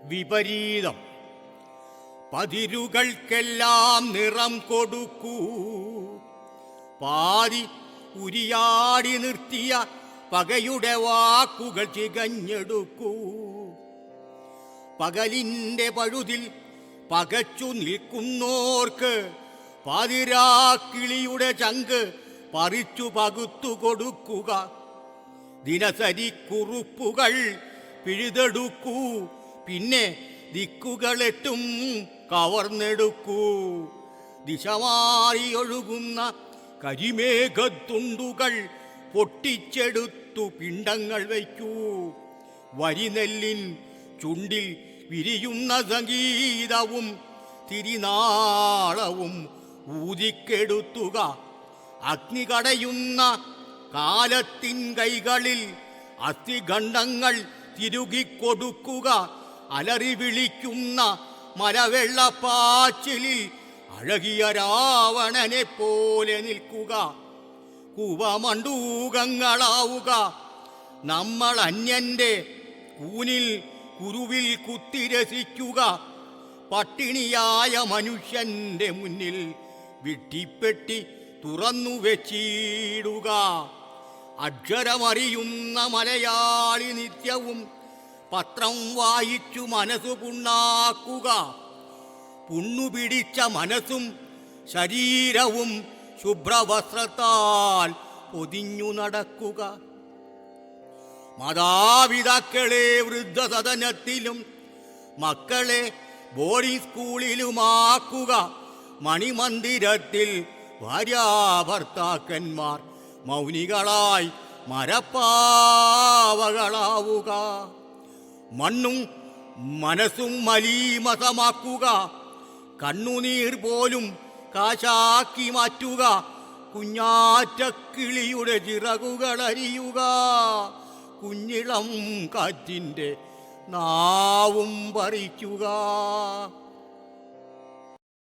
വിപരീതം. പതിരുകൾക്കെല്ലാം നിറം കൊടുക്കൂ, പാതി ഉരിയാടി നിർത്തിയ പകയുടെ വാക്കുകൾ ചികഞ്ഞെടുക്കൂ. പകലിൻ്റെ പഴുതിൽ പകച്ചു നിൽക്കുന്നോർക്ക് പാതിരാക്കിളിയുടെ ചങ്ക് പറിച്ചു പകുത്തു കൊടുക്കുക. ദിനസരിക്കുറുപ്പുകൾ പിഴുതെടുക്കൂ, പിന്നെ ദിക്കുകളെട്ടും കവർന്നെടുക്കൂ. ദിശമാറിയൊഴുകുന്ന കരിമേഘത്തുണ്ടുകൾ പൊട്ടിച്ചെടുത്തു പിണ്ടങ്ങൾ വയ്ക്കൂ. വരിനെല്ലിൻ ചുണ്ടിൽ വിരിയുന്ന സംഗീതവും തിരിനാളവും ഊതിക്കെടുത്തുക. അഗ്നി കടയുന്ന കാലത്തിൻ കൈകളിൽ അസ്ഥിഖണ്ഡങ്ങൾ തിരുകിക്കൊടുക്കുക. അലറി വിളിക്കുന്ന മലവെള്ളപ്പാച്ചിലിൽ അഴകിയ രാവണനെ പോലെ നിൽക്കുക. കൂവമണ്ടൂകങ്ങളാവുക. നമ്മൾ അന്യന്റെ കൂനിൽ കുരുവിൽ കുത്തിരസിക്കുക. പട്ടിണിയായ മനുഷ്യന്റെ മുന്നിൽ വിട്ടിപ്പെട്ടി തുറന്നു വെച്ചിടുക. അക്ഷരമറിയുന്ന മലയാളി നിത്യവും പത്രം വായിച്ചു മനസ്സു പുണ്ണാക്കുക. പുണ്ണുപിടിച്ച മനസ്സും ശരീരവും ശുഭ്രവസ്ത്രത്താൽ പൊതിഞ്ഞു നടക്കുക. മാതാപിതാക്കളെ വൃദ്ധസദനത്തിലും മക്കളെ ബോർഡിംഗ് സ്കൂളിലുമാക്കുക. മണിമന്ദിരത്തിൽ ഭാര്യാഭർത്താക്കന്മാർ മൗനികളായി മരപ്പാവകളാവുക. മണ്ണും മനസ്സും മലീമസമാക്കുക. കണ്ണുനീർ പോലും കാശാക്കി മാറ്റുക. കുഞ്ഞാറ്റക്കിളിയുടെ ചിറകുകളരിയുക. കുഞ്ഞിളം കാറ്റിൻ്റെ നാവും പറിക്കുക.